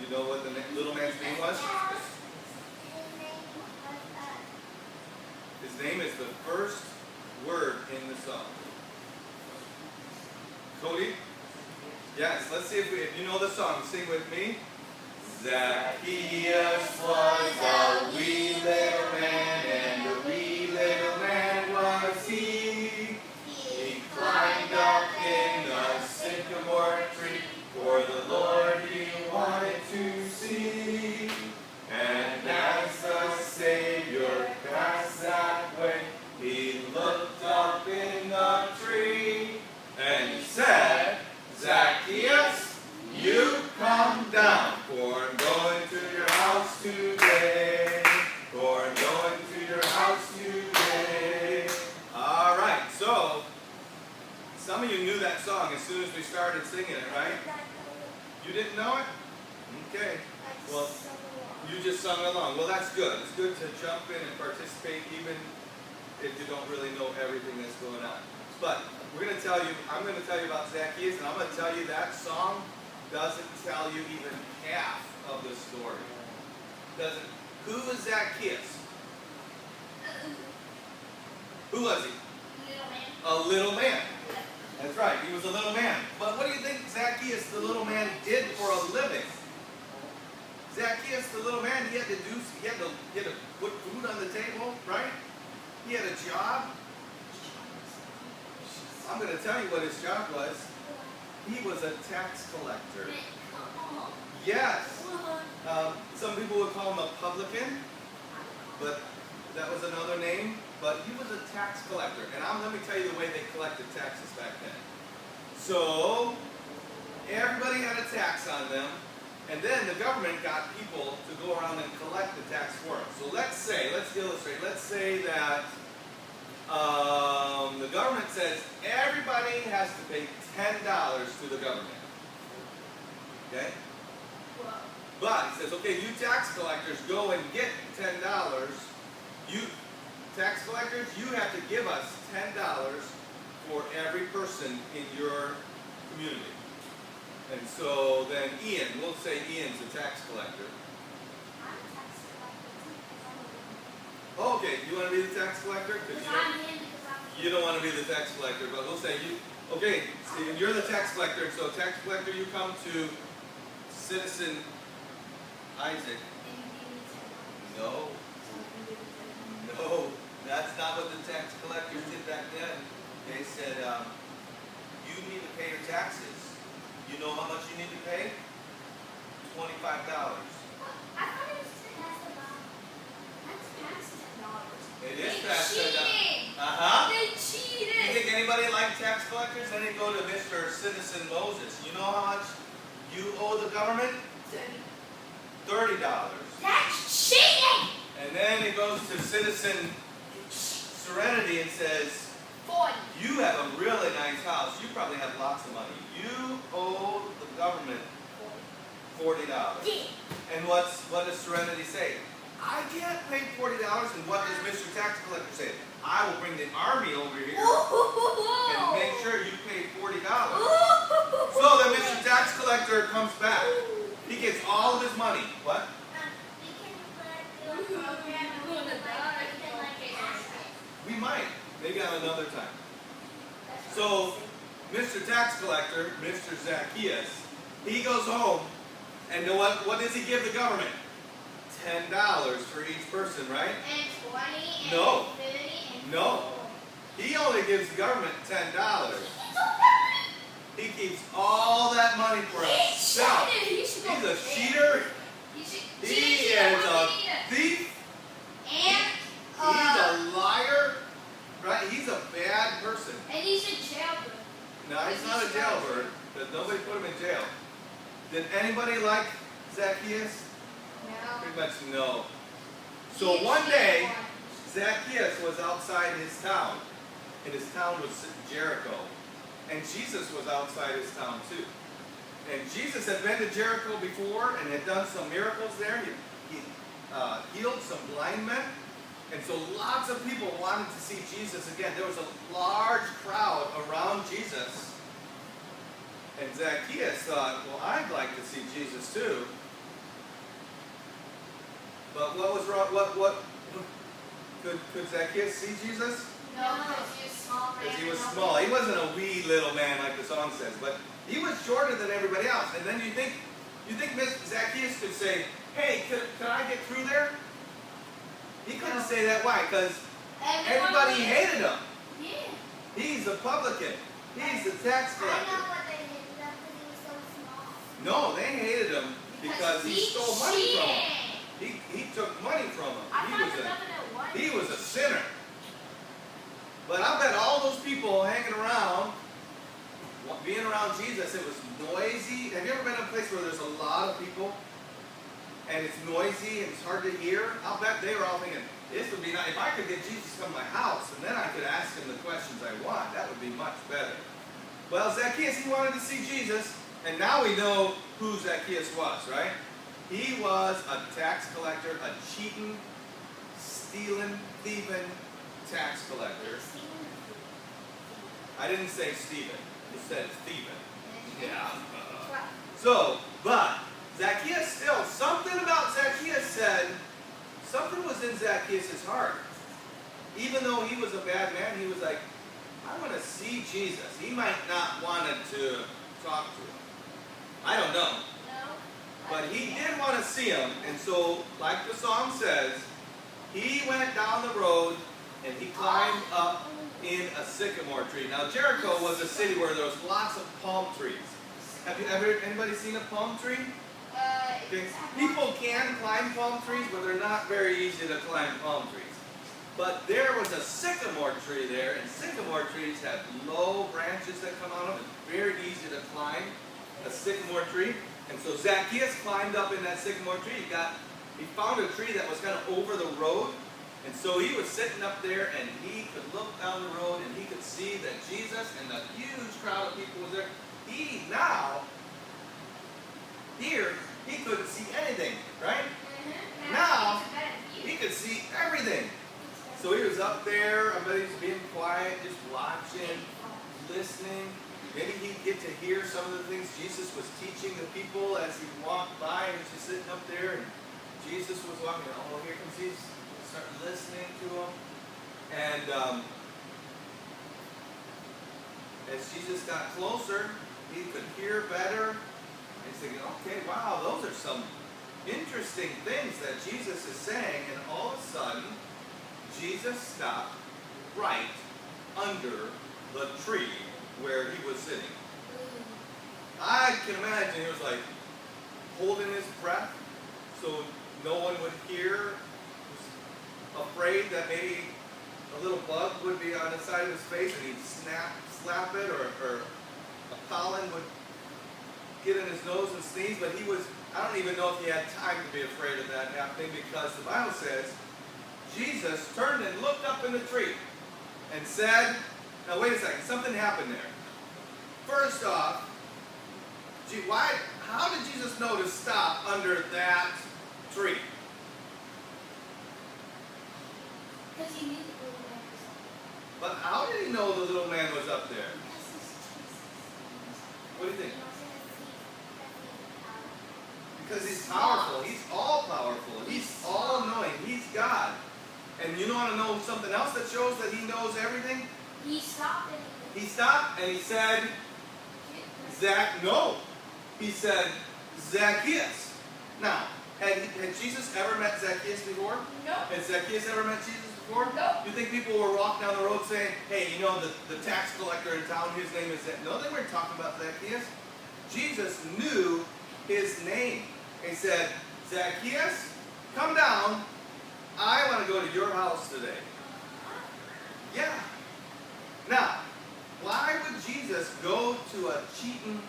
You know what the little man's name was? His name is the first word in the song. Cody? Yes, let's see if you know the song. Sing with me. Zaccheus was a wee little man, and a wee little man was he. He climbed up in a sycamore tree, for the Lord he wanted to see. And as the Savior passed that way, he looked up in the tree, and he said, Zaccheus, you come down, for I'm going to your house today. For I'm going to your house today. All right, so some of you knew that song as soon as we started singing it, right? You didn't know it? Okay. Well, you just sung along. Well, that's good. It's good to jump in and participate even if you don't really know everything that's going on. But I'm going to tell you about Zaccheus, and I'm going to tell you that song doesn't tell you even half of the story. Doesn't. Who was Zaccheus? Who was he? Little man. A little man. That's right. He was a little man. But what do you think Zaccheus, the little man, did for a living? Zaccheus, the little man, he had to put food on the table, right? He had a job. I'm going to tell you what his job was. He was a tax collector. Yes. Some people would call him a publican, but that was another name. But he was a tax collector. And let me tell you the way they collected taxes back then. So, everybody had a tax on them. And then the government got people to go around and collect the tax for them. So let's illustrate. Let's say that the government says everybody has to pay $10 to the government. Okay? But he says, okay, you tax collectors go and get $10. You tax collectors, you have to give us $10 for every person in your community. And so then Ian, we'll say Ian's a tax collector. I'm a tax collector. Oh, okay, you want to be the tax collector? You don't want to be the tax collector, but we'll say you, okay, so you're the tax collector, so tax collector, you come to Citizen Isaac. No, that's not what the tax collectors did back then. They said, you need to pay your taxes. You know how much you need to pay? $25. I thought it was that's past $10. It is They past $10. cheated. They cheated. You think anybody like tax collectors? Then they go to Mr. Citizen Moses. You know how much you owe the government? $30. That's cheating. And then it goes to Citizen Serenity and says, 40. you have a really nice house. You probably have lots of money. You owe the government $40. And what does Serenity say? I can't pay $40. And what does Mr. Tax Collector say? I will bring the army over here and make sure you pay $40. So then Mr. Tax Collector comes back. He gets all of his money. What? We might. Maybe on another time. So, Mr. Tax Collector, Mr. Zaccheus, he goes home, and what does he give the government? $10 for each person, right? And 20 and No. 30 and No. He only gives the government $10. He keeps all that money for himself. He's a cheater. He is a thief. And He's a liar. Right? He's a bad person. And he's a jailbird. No, he's not a jailbird, but nobody put him in jail. Did anybody like Zaccheus? No. Pretty much no. So one day, Zaccheus was outside his town, and his town was Jericho. And Jesus was outside his town too. And Jesus had been to Jericho before and had done some miracles there. He healed some blind men. And so lots of people wanted to see Jesus again. There was a large crowd around Jesus. And Zaccheus thought, well, I'd like to see Jesus too. But what was wrong? What? Could Zacchaeus see Jesus? No, because he was small. Because he was small. He wasn't a wee little man like the song says, but he was shorter than everybody else. And then you think Zacchaeus could say, "Hey, could I get through there?" He couldn't say that. Why? Because everybody hated him. Yeah. He's a publican. He's the tax collector. I know what they hated him because he was so small. No, they hated him because he stole money from them. He took money from them. He was a sinner. But I bet all those people hanging around, being around Jesus, it was noisy. Have you ever been in a place where there's a lot of people and it's noisy and it's hard to hear? I'll bet they were all thinking, this would be nice. If I could get Jesus to come to my house and then I could ask him the questions I want, that would be much better. Well, Zacchaeus, he wanted to see Jesus, and now we know who Zacchaeus was, right? He was a tax collector, a cheating, stealing, thieving tax collector. I didn't say Stephen. I said thieving. Yeah. So, but Zacchaeus still, something about Zacchaeus said, something was in Zacchaeus' heart. Even though he was a bad man, he was like, I want to see Jesus. He might not wanted to talk to him. I don't know. But he did want to see him. And so, like the song says, he went down the road and he climbed up in a sycamore tree. Now, Jericho was a city where there was lots of palm trees. Have you ever, anybody seen a palm tree? Okay. People can climb palm trees, but they're not very easy to climb palm trees. But there was a sycamore tree there, and sycamore trees have low branches that come out of them. It's very easy to climb a sycamore tree. And so Zacchaeus climbed up in that sycamore tree. He found a tree that was kind of over the road. And so he was sitting up there, and he could look down the road, and he could see that Jesus and the huge crowd of people was there. Here, he couldn't see anything, right? Now, he could see everything. So he was up there, I bet he was being quiet, just watching, listening. Maybe he'd get to hear some of the things Jesus was teaching the people as he walked by. He was just sitting up there, and Jesus was walking. Oh, here comes Jesus. Start listening to him. And as Jesus got closer, he could hear better. And he's thinking, okay, wow, those are some interesting things that Jesus is saying. And all of a sudden, Jesus stopped right under the tree where he was sitting. I can imagine he was like holding his breath so no one would hear. He was afraid that maybe a little bug would be on the side of his face and he'd slap it, or a pollen would get in his nose and sneeze. But I don't even know if he had time to be afraid of that happening, because the Bible says Jesus turned and looked up in the tree and said, now wait a second, something happened there. First off, how did Jesus know to stop under that tree? Because he knew the little man was up there. But how did he know the little man was up there? What do you think? Because he's powerful. He's all powerful. He's all knowing. He's God. And you want to know something else that shows that he knows everything? He stopped and He stopped and he said, no. He said, Zacchaeus. Now, had Jesus ever met Zacchaeus before? No. Had Zacchaeus ever met Jesus before? No. You think people were walking down the road saying, hey, you know, the tax collector in town, his name is Zacchaeus? No, they weren't talking about Zacchaeus. Jesus knew his name. He said, Zacchaeus, come down. I want to go to your house today. Yeah. Now, why would Jesus go to a cheating,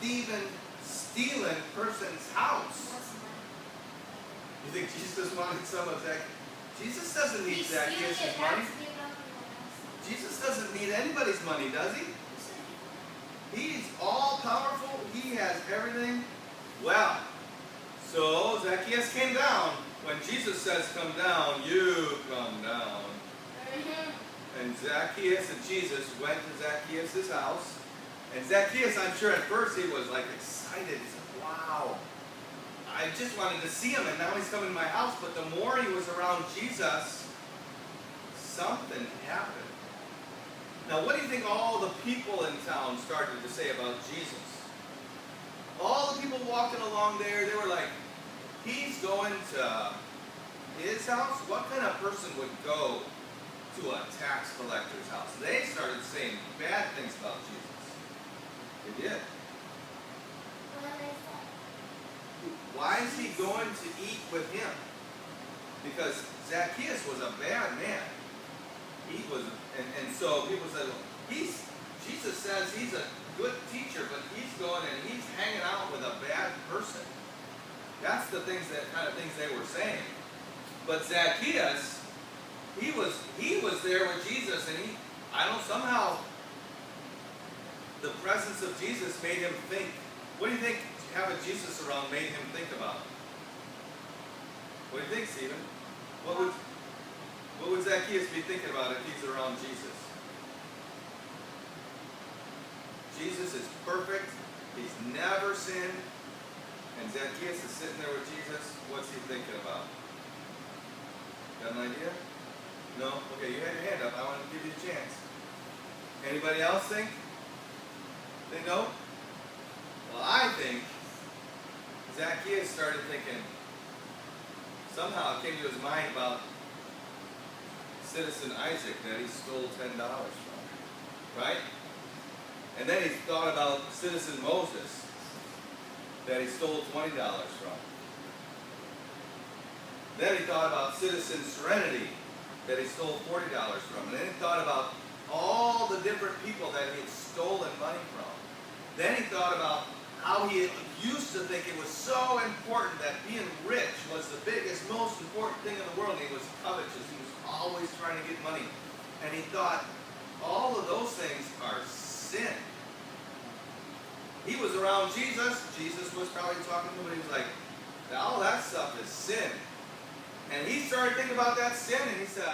thieving, stealing person's house? You think Jesus wanted some of Zacchaeus? Jesus doesn't need Zacchaeus' money. Jesus doesn't need anybody's money, does he? He's all powerful. He has everything. Well, so Zacchaeus came down. When Jesus says come down, you come down. And Zacchaeus and Jesus went to Zacchaeus' house. And Zacchaeus, I'm sure at first he was like excited. He said, wow, I I just wanted to see him, and now he's coming to my house. But the more he was around Jesus, something happened. Now, what do you think all the people in town started to say about Jesus? All the people walking along there, they were like, he's going to his house? What kind of person would go to a tax collector's house? They started saying bad things about Jesus. They did. Why is he going to eat with him? Because Zaccheus was a bad man. He was, and so people said, Jesus says he's a good teacher, but he's going and he's hanging out with a bad person. That's the kind of things they were saying. But Zaccheus, he was there with Jesus, and somehow the presence of Jesus made him think. What do you think having Jesus around made him think about? What do you think, Stephen? What would Zaccheus be thinking about if he's around Jesus? Jesus is perfect. He's never sinned. And Zaccheus is sitting there with Jesus. What's he thinking about? Got an idea? No? Okay, you had your hand up. I want to give you a chance. Anybody else think? They know? Well, I think Zaccheus started thinking, somehow it came to his mind about citizen Isaac that he stole $10 from. Right? And then he thought about citizen Moses that he stole $20 from. Then he thought about citizen Serenity that he stole $40 from. And then he thought about all the different people that he had stolen money from. Then he thought about how he used to think it was so important that being rich was the biggest, most important thing in the world. And he was covetous. He was always trying to get money. And he thought, all of those things are sin. He was around Jesus. Jesus was probably talking to him, and he was like, all that stuff is sin. And he started thinking about that sin, and he said,